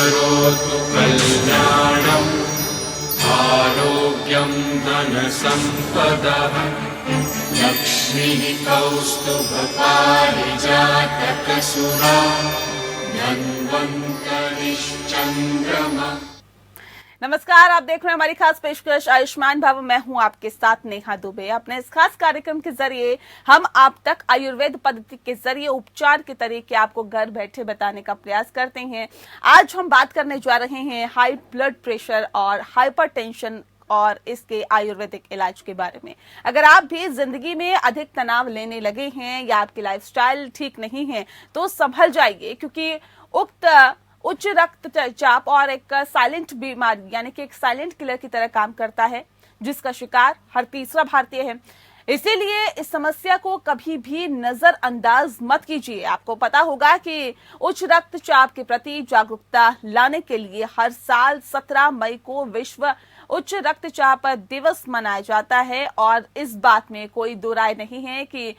करोतु कल्याणम् आरोग्यं धनसम्पदः लक्ष्मीः कौस्तुभपारिजातकसुरा धन्वन्तरिश्चन्द्रमा। नमस्कार, आप देख रहे हैं हमारी खास पेशकश आयुष्मान भव। मैं हूं आपके साथ नेहा दुबे। अपने इस खास कार्यक्रम के जरिए हम आप तक आयुर्वेद पद्धति के जरिए उपचार के तरीके आपको घर बैठे बताने का प्रयास करते हैं। आज हम बात करने जा रहे हैं हाई ब्लड प्रेशर और हाइपरटेंशन और इसके आयुर्वेदिक इलाज के बारे में। अगर आप भी जिंदगी में अधिक तनाव लेने लगे हैं या आपकी लाइफस्टाइल ठीक नहीं है तो संभल जाइए, क्योंकि उक्त उच्च रक्तचाप और एक साइलेंट बीमारी यानी कि एक साइलेंट किलर की तरह काम करता है, जिसका शिकार हर तीसरा भारतीय है। इसीलिए इस समस्या को कभी भी नजरअंदाज मत कीजिए। आपको पता होगा कि उच्च रक्तचाप के प्रति जागरूकता लाने के लिए हर साल 17 मई को विश्व उच्च रक्तचाप दिवस मनाया जाता है, और इस बात में कोई दो राय नहीं है कि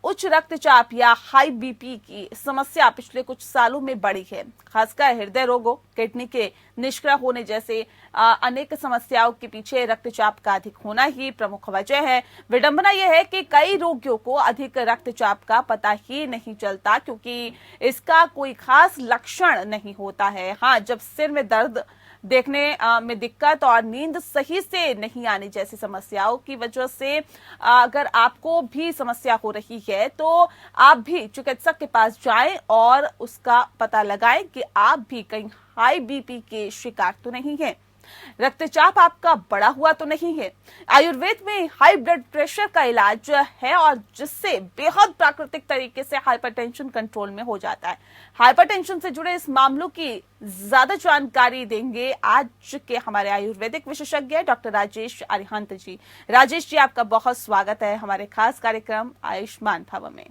उच्च रक्तचाप या हाई बीपी की समस्या पिछले कुछ सालों में बढ़ी है। खासकर हृदय रोगों, किडनी के निष्क्रिय होने जैसे अनेक समस्याओं के पीछे रक्तचाप का अधिक होना ही प्रमुख वजह है। विडंबना यह है कि कई रोगियों को अधिक रक्तचाप का पता ही नहीं चलता, क्योंकि इसका कोई खास लक्षण नहीं होता है। हाँ, जब सिर में दर्द, देखने में दिक्कत और नींद सही से नहीं आने जैसी समस्याओं की वजह से अगर आपको भी समस्या हो रही है तो आप भी चिकित्सक के पास जाएं और उसका पता लगाएं कि आप भी कहीं हाई बीपी के शिकार तो नहीं हैं, रक्तचाप आपका बढ़ा हुआ तो नहीं है। आयुर्वेद में हाई ब्लड प्रेशर का इलाज है, और जिससे बेहद प्राकृतिक तरीके से हाइपरटेंशन कंट्रोल में हो जाता है। हाइपरटेंशन से जुड़े इस मामलों की ज्यादा जानकारी देंगे आज के हमारे आयुर्वेदिक विशेषज्ञ डॉक्टर राजेश अरिहंत जी। राजेश जी, आपका बहुत स्वागत है हमारे खास कार्यक्रम आयुष्मान भव में।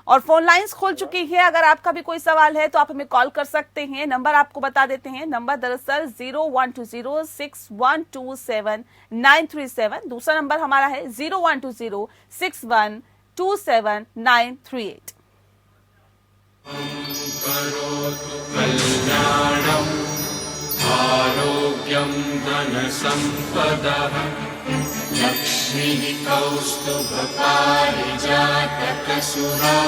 और फोन लाइंस खोल चुकी है। अगर आपका भी कोई सवाल है तो आप हमें कॉल कर सकते हैं। नंबर आपको बता देते हैं। नंबर दरअसल 01206127 दूसरा नंबर हमारा है 01206127 करोतु कल्याणम् आरोग्यं धनसम्पदः लक्ष्मीः कौस्तुभपारिजातकसुरा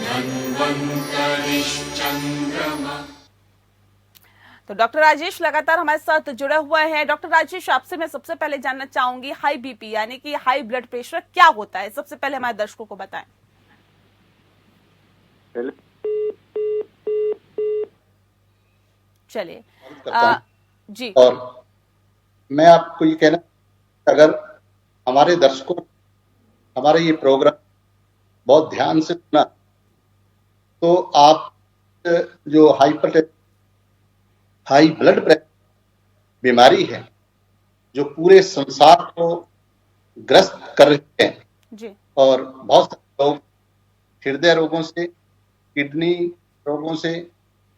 धन्वन्तरिश्चन्द्रमा। तो डॉक्टर राजेश लगातार हमारे साथ जुड़े हुए हैं। डॉक्टर राजेश, आपसे मैं सबसे पहले जानना चाहूंगी हाई बीपी यानी कि हाई ब्लड प्रेशर क्या होता है? सबसे पहले हमारे दर्शकों को बताएं। चलिए जी। और मैं आपको ये कहना, अगर हमारे दर्शकों हमारे ये प्रोग्राम बहुत ध्यान से सुना तो आप जो हाई ब्लड प्रेशर बीमारी है जो पूरे संसार को ग्रस्त कर रही है जी। और बहुत सारे लोग हृदय रोगों से, किडनी रोगों से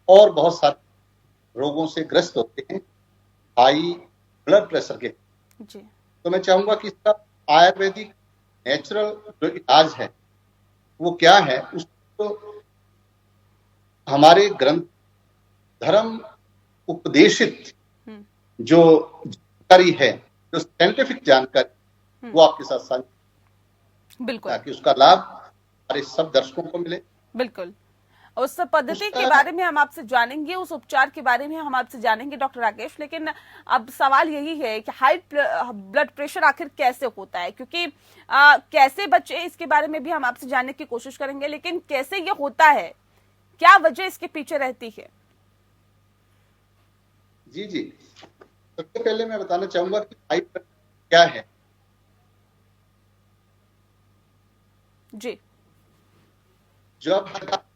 और बहुत सारे रोगों से ग्रस्त होते हैं हाई ब्लड प्रेशर के। जी। तो मैं चाहूंगा कि इसका आयुर्वेदिक नेचुरल जो इलाज है वो क्या है, उसको हमारे ग्रंथ धर्म उपदेशित जो जानकारी है, जो साइंटिफिक जानकारी, वो आपके साथ साझा बिल्कुल, ताकि उसका लाभ हमारे सब दर्शकों को मिले। बिल्कुल। उस पद्धति के बारे में हम आपसे जानेंगे, उस उपचार के बारे में हम आपसे जानेंगे डॉक्टर राकेश। लेकिन अब सवाल यही है कि हाई ब्लड प्रेशर आखिर कैसे होता है, क्योंकि कैसे बचे इसके बारे में भी हम आपसे जानने की कोशिश करेंगे। लेकिन कैसे ये होता है, क्या वजह इसके पीछे रहती है? जी जी, सबसे पहले मैं बताना चाहूंगा कि हाई ब्लड क्या है। जी। जब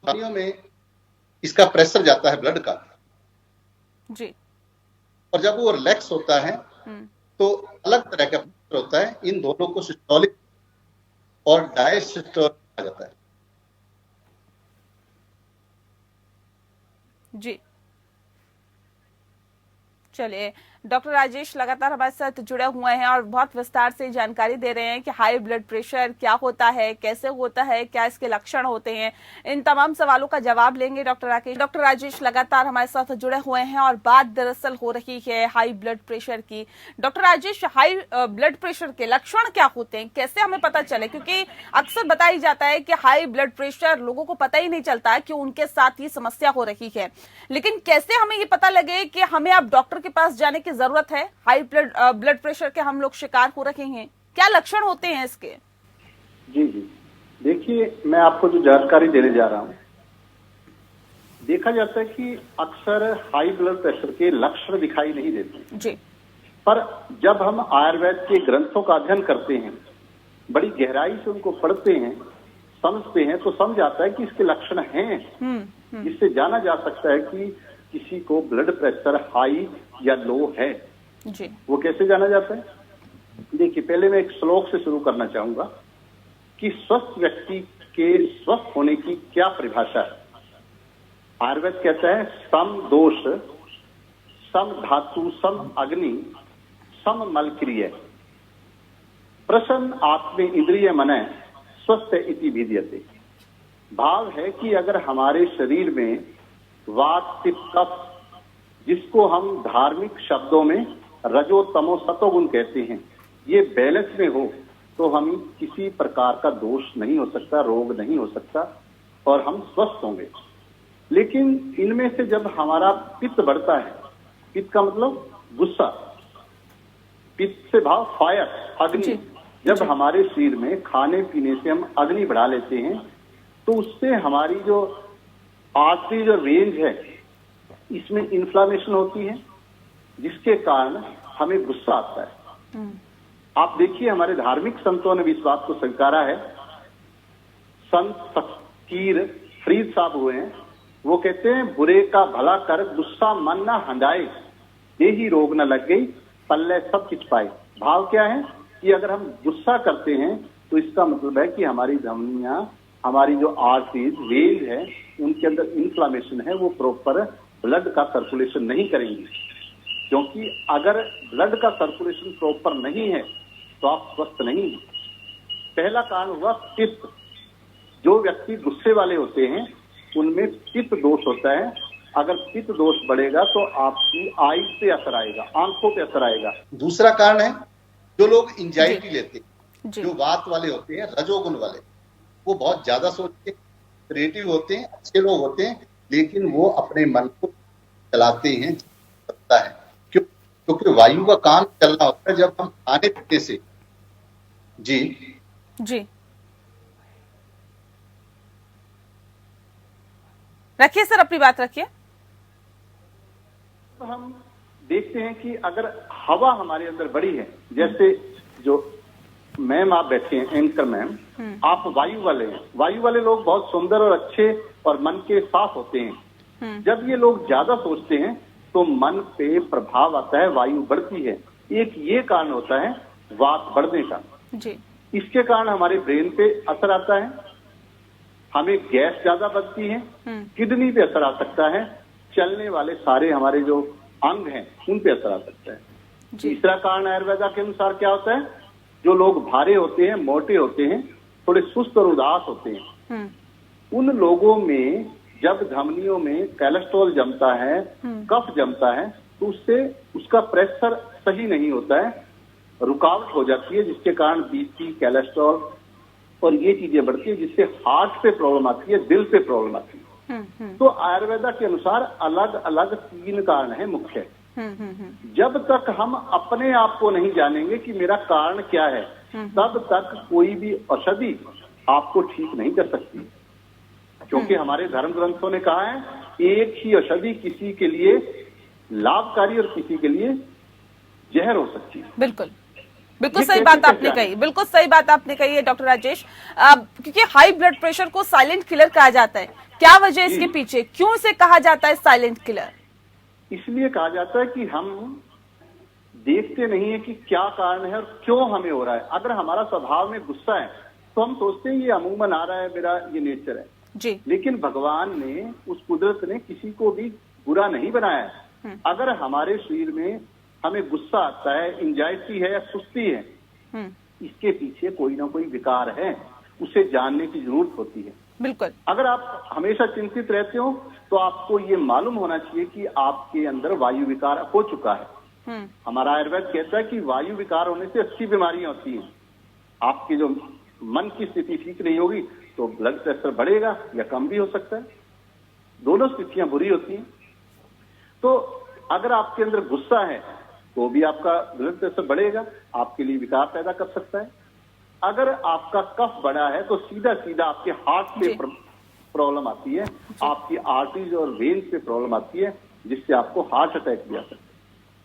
पानियों में इसका प्रेशर जाता है ब्लड का जी, और जब वो रिलैक्स होता है तो अलग तरह का प्रेशर होता है। इन दोनों को सिस्टोलिक और डायसिस्टोलिक कहा जाता है। जी। चलिए, डॉक्टर राजेश लगातार हमारे साथ जुड़े हुए हैं और बहुत विस्तार से जानकारी दे रहे हैं कि हाई ब्लड प्रेशर क्या होता है, कैसे होता है, क्या इसके लक्षण होते हैं। इन तमाम सवालों का जवाब लेंगे डॉक्टर राजेश लगातार हमारे साथ जुड़े हुए हैं और बात दरअसल हो रही है हाई ब्लड प्रेशर की। Doctor Rajesh, high blood pressure के लक्षण क्या होते हैं, कैसे हमें पता चले? क्योंकि अक्सर बताई जाता है कि हाई ब्लड प्रेशर लोगों को पता ही नहीं चलता कि उनके साथ ये समस्या हो रही है, लेकिन कैसे हमें ये पता लगे कि हमें अब डॉक्टर के पास जाने की जरूरत है? हाई ब्लड प्रेशर के हम लोग शिकार हो रहे हैं, क्या लक्षण होते हैं इसके? जी, देखिए, मैं आपको जो जानकारी देने जा रहा हूं, देखा जाता है कि अक्सर हाई ब्लड प्रेशर के लक्षण दिखाई नहीं देते जी, पर जब हम आयुर्वेद के ग्रंथों का अध्ययन करते हैं, बड़ी गहराई से उनको पढ़ते हैं, समझते हैं, तो समझ आता है कि इसके लक्षण हैं, जिससे जाना जा सकता है कि किसी को ब्लड प्रेशर हाई या लो है। जी, वो कैसे जाना जाता है? देखिए, पहले मैं एक श्लोक से शुरू करना चाहूंगा कि स्वस्थ व्यक्ति के स्वस्थ होने की क्या परिभाषा है। आयुर्वेद कहता है सम दोष, सम धातु, सम अग्नि, सम मलक्रिय, प्रसन्न आत्मे इंद्रिय मने स्वस्थ इति विद्यते। भाव है कि अगर हमारे शरीर में वात, पित्त, कफ, जिसको हम धार्मिक शब्दों में रजो तमो सतोगुण कहते हैं, ये बैलेंस में हो तो हम किसी प्रकार का दोष नहीं हो सकता, रोग नहीं हो सकता और हम स्वस्थ होंगे। लेकिन इनमें से जब हमारा पित्त बढ़ता है, पित्त का मतलब गुस्सा, पित्त से भाव फायर, अग्नि, जब हमारे शरीर में खाने पीने से हम अग्नि बढ़ा लेते हैं तो उससे हमारी जो आर्टरी जो रेंज है इसमें इन्फ्लामेशन होती है, जिसके कारण हमें गुस्सा आता है। आप देखिए, हमारे धार्मिक संतों ने भी इस बात को स्वीकारा है। संत फकीर फरीद साहब हुए हैं, वो कहते हैं बुरे का भला कर गुस्सा मन ना हंडाए, यही रोग न लग गई पल्ले सब किच पाए। भाव क्या है कि अगर हम गुस्सा करते हैं तो इसका मतलब है कि हमारी धमनियां, हमारी जो आर्टरीज, वेन्स है, उनके अंदर इन्फ्लामेशन है, वो प्रॉपर ब्लड का सर्कुलेशन नहीं करेंगी। क्योंकि अगर ब्लड का सर्कुलेशन प्रॉपर नहीं है तो आप स्वस्थ नहीं हैं। पहला कारण हुआ पित्त। जो व्यक्ति गुस्से वाले होते हैं उनमें पित्त दोष होता है। अगर पित्त दोष बढ़ेगा तो आपकी आईज पे असर आएगा, आंखों पे असर आएगा। दूसरा कारण है जो लोग एंजाइटी लेते हैं, जी, जो वात वाले होते हैं, रजोगुण वाले, वो बहुत ज्यादा सोचते हैं, क्रिएटिव होते हैं, अच्छे लोग होते हैं, लेकिन वो अपने मन को चलाते हैं, सकता है। क्यों? क्योंकि वायु का काम चलना होता है जब हम खाने पीने से। जी जी, रखिए सर, अपनी बात रखिए। तो हम देखते हैं कि अगर हवा हमारे अंदर बड़ी है, जैसे जो मैम आप बैठे हैं, एंकर मैम, आप वायु वाले हैं। वायु वाले लोग बहुत सुंदर और अच्छे और मन के साफ होते हैं। जब ये लोग ज्यादा सोचते हैं तो मन पे प्रभाव आता है, वायु बढ़ती है। एक ये कारण होता है वात बढ़ने का। जी, इसके कारण हमारे ब्रेन पे असर आता है, हमें गैस ज्यादा बनती है, किडनी पे असर आ सकता है, चलने वाले सारे हमारे जो अंग हैं उन पे असर आ सकता है। तीसरा कारण आयुर्वेदा के अनुसार क्या होता है, जो लोग भारे होते हैं, मोटे होते हैं, थोड़े सुस्त और उदास होते हैं, उन लोगों में जब धमनियों में कोलेस्ट्रॉल जमता है, कफ जमता है, तो उससे उसका प्रेशर सही नहीं होता है, रुकावट हो जाती है, जिसके कारण बीपी, कोलेस्ट्रॉल और ये चीजें बढ़ती है, जिससे हार्ट पे प्रॉब्लम आती है, दिल पे प्रॉब्लम आती है। तो आयुर्वेदा के अनुसार अलग अलग 3 कारण है मुख्य। जब तक हम अपने आप को नहीं जानेंगे कि मेरा कारण क्या है, तब तक कोई भी औषधि आपको ठीक नहीं कर सकती। क्योंकि हमारे धर्म ग्रंथों ने कहा है एक ही औषधि किसी के लिए लाभकारी और किसी के लिए जहर हो सकती है। बिल्कुल बिल्कुल सही बात आपने कही, बिल्कुल सही बात आपने कही है डॉक्टर राजेश। क्योंकि हाई ब्लड प्रेशर को साइलेंट किलर कहा जाता है, क्या वजह इसके पीछे, क्यों इसे कहा जाता है साइलेंट किलर? इसलिए कहा जाता है कि हम देखते नहीं है कि क्या कारण है और क्यों हमें हो रहा है। अगर हमारा स्वभाव में गुस्सा है तो हम सोचते हैं ये अमूमन आ रहा है, मेरा ये नेचर है। जी, लेकिन भगवान ने, उस कुदरत ने किसी को भी बुरा नहीं बनाया है। अगर हमारे शरीर में हमें गुस्सा आता है, एंजाइटी है या सुस्ती है, इसके पीछे कोई ना कोई विकार है, उसे जानने की जरूरत होती है। बिल्कुल। अगर आप हमेशा चिंतित रहते हो तो आपको ये मालूम होना चाहिए कि आपके अंदर वायु विकार हो चुका है। हमारा आयुर्वेद कहता है कि वायु विकार होने से 80 बीमारियां होती हैं। आपकी जो मन की स्थिति ठीक नहीं होगी तो ब्लड प्रेशर बढ़ेगा या कम भी हो सकता है, दोनों स्थितियां बुरी होती हैं। तो अगर आपके अंदर गुस्सा है तो भी आपका ब्लड प्रेशर बढ़ेगा, आपके लिए विकार पैदा कर सकता है। अगर आपका कफ बढ़ा है तो सीधा सीधा आपके हार्ट पे प्रॉब्लम आती है, आपकी आर्टरीज और वेन्स पे प्रॉब्लम आती है, जिससे आपको हार्ट अटैक भी आ सकता है।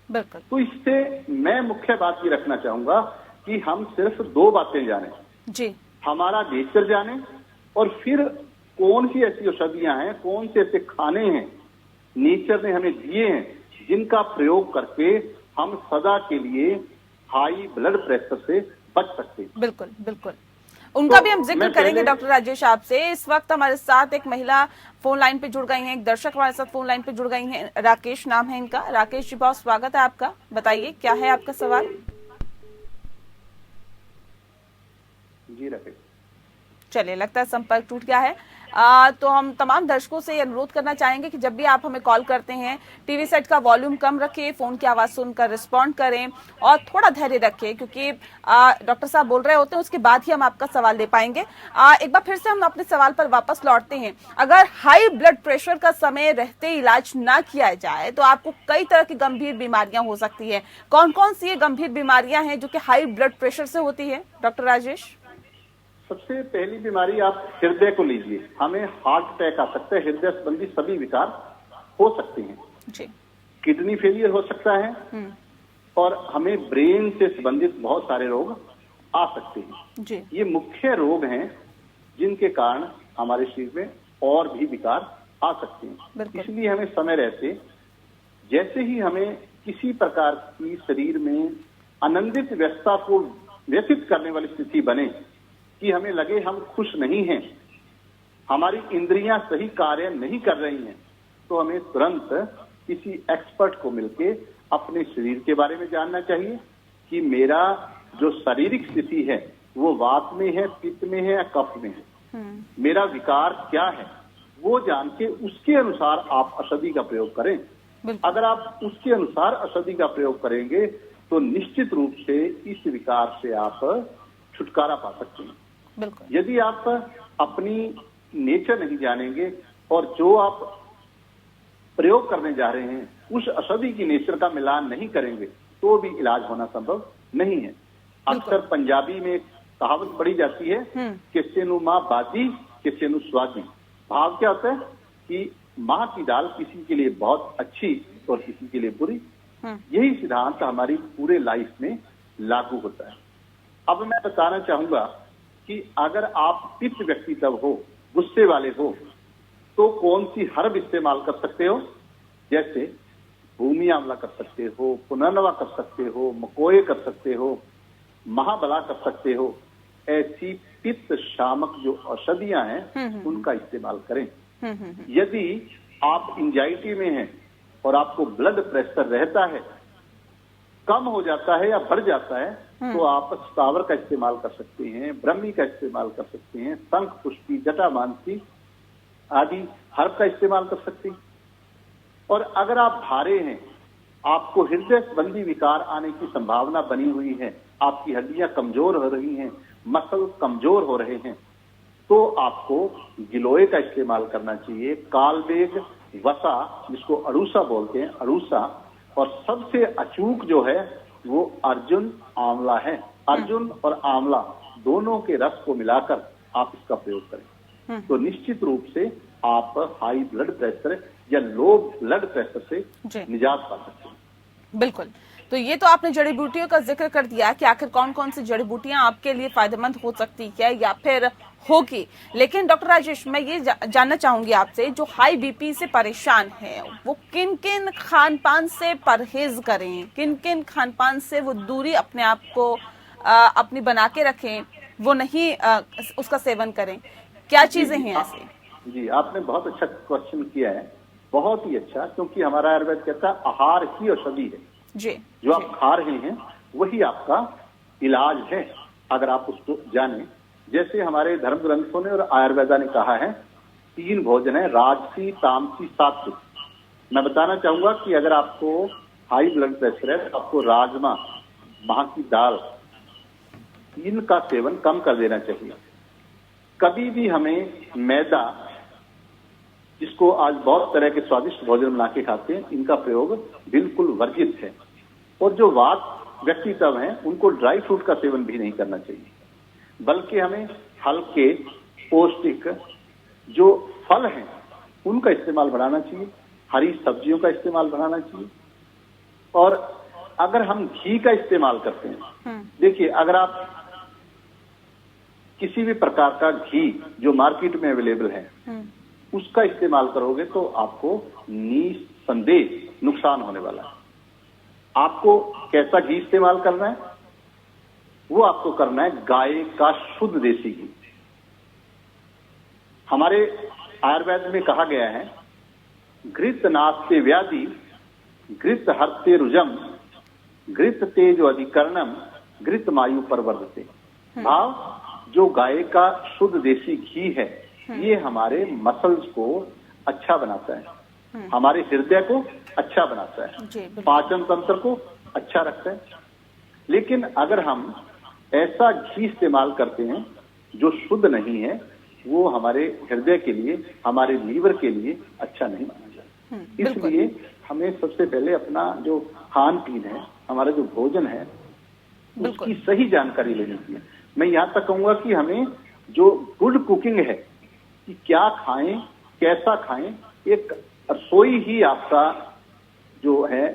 बिल्कुल। तो इससे मैं मुख्य बात ये रखना चाहूंगा कि हम सिर्फ 2 बातें जाने जी, हमारा नेचर जाने और फिर कौन सी ऐसी औषधियां हैं, कौन से ऐसे खाने हैं नेचर ने हमें दिए हैं, जिनका प्रयोग करके हम सदा के लिए हाई ब्लड प्रेशर से बच सकते हैं। बिल्कुल बिल्कुल, उनका तो भी हम जिक्र करेंगे डॉक्टर राजेश आपसे। इस वक्त हमारे साथ एक महिला फोन लाइन पे जुड़ गई हैं, एक दर्शक हमारे साथ फोन लाइन पे जुड़ गई हैं, राकेश नाम है इनका। राकेश जी, बहुत स्वागत है आपका, बताइए क्या है आपका सवाल। जी राकेश, चलिए, लगता है संपर्क टूट गया है। तो हम तमाम दर्शकों से अनुरोध करना चाहेंगे कि जब भी आप हमें कॉल करते हैं, टीवी सेट का वॉल्यूम कम रखें, फोन की आवाज सुनकर रिस्पॉन्ड करें और थोड़ा धैर्य रखें, क्योंकि डॉक्टर साहब बोल रहे होते हैं, उसके बाद ही हम आपका सवाल दे पाएंगे। एक बार फिर से हम अपने सवाल पर वापस लौटते हैं। अगर हाई ब्लड प्रेशर का समय रहते इलाज ना किया जाए तो आपको कई तरह की गंभीर बीमारियां हो सकती है। कौन कौन सी ये गंभीर बीमारियां हैं जो कि हाई ब्लड प्रेशर से होती है डॉक्टर राजेश? सबसे पहली बीमारी आप हृदय को लीजिए, हमें हार्ट अटैक आ सकता है, हृदय संबंधी सभी विकार हो सकते हैं जी। किडनी फेलियर हो सकता है और हमें ब्रेन से संबंधित बहुत सारे रोग आ सकते हैं जी। ये मुख्य रोग हैं जिनके कारण हमारे शरीर में और भी विकार आ सकते हैं। इसलिए हमें समय रहते जैसे ही हमें किसी प्रकार की शरीर में आनंदित व्यवस्था को व्यतीत करने वाली स्थिति बने कि हमें लगे हम खुश नहीं हैं, हमारी इंद्रियां सही कार्य नहीं कर रही हैं, तो हमें तुरंत किसी एक्सपर्ट को मिलके अपने शरीर के बारे में जानना चाहिए कि मेरा जो शारीरिक स्थिति है वो वात में है, पित्त में है या कफ में है, मेरा विकार क्या है, वो जान के उसके अनुसार आप औषधि का प्रयोग करें। अगर आप उसके अनुसार औषधि का प्रयोग करेंगे तो निश्चित रूप से इस विकार से आप छुटकारा पा सकते हैं। यदि आप अपनी नेचर नहीं जानेंगे और जो आप प्रयोग करने जा रहे हैं उस औषधि की नेचर का मिलान नहीं करेंगे तो भी इलाज होना संभव नहीं है। अक्सर पंजाबी में कहावत पढ़ी जाती है, किसे नु माँ बाजी किसे नु स्वादी। भाव क्या होता है कि माँ की दाल किसी के लिए बहुत अच्छी और किसी के लिए बुरी। यही सिद्धांत हमारी पूरे लाइफ में लागू होता है। अब मैं बताना चाहूंगा कि अगर आप पित्त व्यक्ति तब हो, गुस्से वाले हो, तो कौन सी हर्ब इस्तेमाल कर सकते हो, जैसे भूमि आंवला कर सकते हो, पुनर्नवा कर सकते हो, मकोए कर सकते हो, महाबला कर सकते हो। ऐसी पित्त शामक जो औषधियां हैं उनका इस्तेमाल करें। यदि आप एंजाइटी में हैं और आपको ब्लड प्रेशर रहता है, कम हो जाता है या बढ़ जाता है, तो आप स्थावर का इस्तेमाल कर सकते हैं, ब्रह्मी का इस्तेमाल कर सकते हैं, शंख पुष्पी, जटामानसी आदि हर्ब का इस्तेमाल कर सकते हैं। और अगर आप भारे हैं, आपको हृदय संबंधी विकार आने की संभावना बनी हुई है, आपकी हड्डियां कमजोर हो रही हैं, मसल कमजोर हो रहे हैं, तो आपको गिलोय का इस्तेमाल करना चाहिए, कालबेग, वसा जिसको अड़ूसा बोलते हैं, अड़ूसा, और सबसे अचूक जो है वो अर्जुन आंवला है। अर्जुन और आंवला दोनों के रस को मिलाकर आप इसका प्रयोग करें तो निश्चित रूप से आप हाई ब्लड प्रेशर या लो ब्लड प्रेशर से निजात पा सकते हैं। बिल्कुल। तो ये तो आपने जड़ी बूटियों का जिक्र कर दिया कि आखिर कौन कौन सी जड़ी बूटियां आपके लिए फायदेमंद हो सकती है या फिर होगी, लेकिन डॉक्टर राजेश, मैं ये जानना चाहूंगी आपसे, जो हाई बीपी से परेशान है वो किन किन खान पान से परहेज करें, किन किन खान पान से वो दूरी अपने आप को अपनी बना के रखें, वो नहीं उसका सेवन करें, क्या चीजें हैं ऐसे? जी, आपने बहुत अच्छा क्वेश्चन किया है। बहुत ही अच्छा, क्योंकि हमारा आयुर्वेद कहता है आहार ही औषधि है। जी जो आप खा रहे हैं वही आपका इलाज है, अगर आप उसको जाने। जैसे हमारे धर्म ग्रंथों ने और आयुर्वेदा ने कहा है 3 भोजन है, राजसी, तामसी, सात्विक। मैं बताना चाहूंगा कि अगर आपको हाई ब्लड प्रेशर है तो आपको राजमा, माह की दाल, इनका सेवन कम कर देना चाहिए। कभी भी हमें मैदा, जिसको आज बहुत तरह के स्वादिष्ट भोजन बना के खाते हैं, इनका प्रयोग बिल्कुल वर्जित है। और जो वात व्यक्तित्व हैं उनको ड्राई फ्रूट का सेवन भी नहीं करना चाहिए, बल्कि हमें हल्के पौष्टिक जो फल हैं उनका इस्तेमाल बढ़ाना चाहिए, हरी सब्जियों का इस्तेमाल बढ़ाना चाहिए। और अगर हम घी का इस्तेमाल करते हैं, देखिए अगर आप किसी भी प्रकार का घी जो मार्केट में अवेलेबल है उसका इस्तेमाल करोगे तो आपको निसंदेह नुकसान होने वाला है। आपको कैसा घी इस्तेमाल करना है? वो आपको करना है गाय का शुद्ध देसी घी। हमारे आयुर्वेद में कहा गया है घृत नास्ते व्याधि, घृत हरते रुजम, घृत तेज अधिकरणम, घृत मायु परवर्धते। भाव जो गाय का शुद्ध देसी घी है ये हमारे मसल्स को अच्छा बनाता है, हमारे हृदय को अच्छा बनाता है, पाचन तंत्र को अच्छा रखता है। लेकिन अगर हम ऐसा घी इस्तेमाल करते हैं जो शुद्ध नहीं है, वो हमारे हृदय के लिए, हमारे लीवर के लिए अच्छा नहीं माना जाता। इसलिए हमें सबसे पहले अपना जो खान पीन है, हमारा जो भोजन है, उसकी सही जानकारी लेनी चाहिए। मैं यहाँ तक कहूंगा कि हमें जो गुड कुकिंग है कि क्या खाएं, कैसा खाएं, एक रसोई ही आपका जो है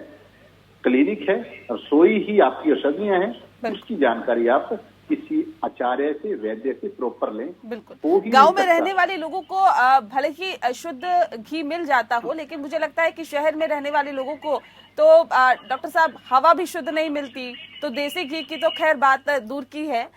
क्लिनिक है, रसोई ही आपकी औषधियां हैं, उसकी जानकारी आप किसी आचार्य से, वैद्य से प्रॉपर लें। बिल्कुल। गांव में रहने वाले लोगों को भले ही शुद्ध घी मिल जाता हो, लेकिन मुझे लगता है कि शहर में रहने वाले लोगों को तो डॉक्टर साहब हवा भी शुद्ध नहीं मिलती, तो देसी घी की तो खैर बात दूर की है।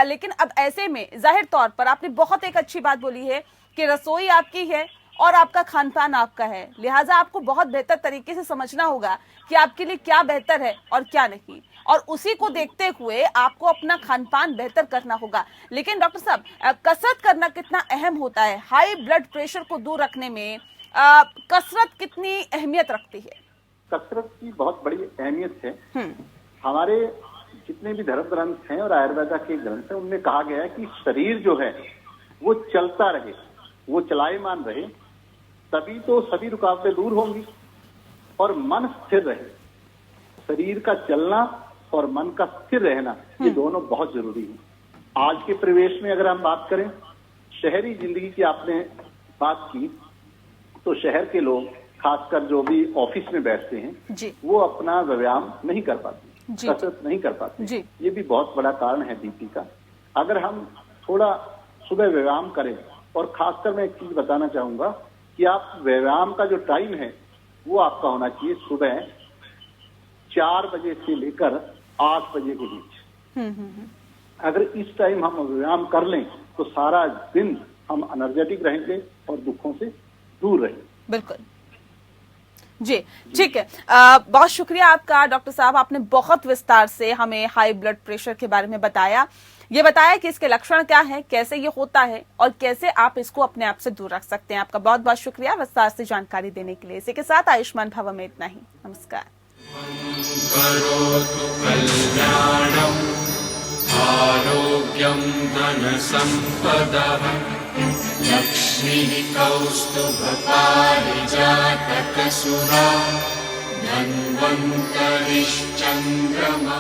लेकिन अब ऐसे में जाहिर तौर पर आपने बहुत एक अच्छी बात बोली है कि रसोई आपकी है और आपका खान पान आपका है, लिहाजा आपको बहुत बेहतर तरीके से समझना होगा कि आपके लिए क्या बेहतर है और क्या नहीं, और उसी को देखते हुए आपको अपना खान पान बेहतर करना होगा। लेकिन डॉक्टर साहब, कसरत करना कितना अहम होता है हाई ब्लड प्रेशर को दूर रखने में? कसरत कितनी अहमियत रखती है? कसरत की बहुत बड़ी अहमियत है। हमारे जितने भी धर्म ग्रंथ हैं और आयुर्वेदा के ग्रंथ हैं, उनमें कहा गया है कि शरीर जो है वो चलता रहे, वो चलायमान रहे, तभी तो सभी रुकावटें दूर होंगी और मन स्थिर रहे। शरीर का चलना और मन का स्थिर रहना, ये दोनों बहुत जरूरी है। आज के परिवेश में अगर हम बात करें, शहरी जिंदगी की आपने बात की, तो शहर के लोग खासकर जो भी ऑफिस में बैठते हैं वो अपना व्यायाम नहीं कर पाते, कसरत नहीं कर पाते। ये भी बहुत बड़ा कारण है बीपी का। अगर हम थोड़ा सुबह व्यायाम करें, और खासकर मैं एक चीज बताना चाहूंगा कि आप व्यायाम का जो टाइम है वो आपका होना चाहिए सुबह 4 बजे से लेकर 8 बजे के बीच। अगर इस टाइम हम व्यायाम कर लें तो सारा दिन हम एनर्जेटिक रहेंगे और दुखों से दूर रहेंगे। बिल्कुल जी, ठीक है। बहुत शुक्रिया आपका डॉक्टर साहब, आपने बहुत विस्तार से हमें हाई ब्लड प्रेशर के बारे में बताया, ये बताया कि इसके लक्षण क्या हैं, कैसे ये होता है और कैसे आप इसको अपने आप से दूर रख सकते हैं। आपका बहुत बहुत शुक्रिया विस्तार से जानकारी देने के लिए। इसी के साथ आयुष्मान भव में इतना ही। नमस्कार। करोतु कल्याणं आरोग्यं धनसम्पदः लक्ष्मीः कौस्तुभपारिजातकसुरा धन्वन्तरिश्चन्द्रमा।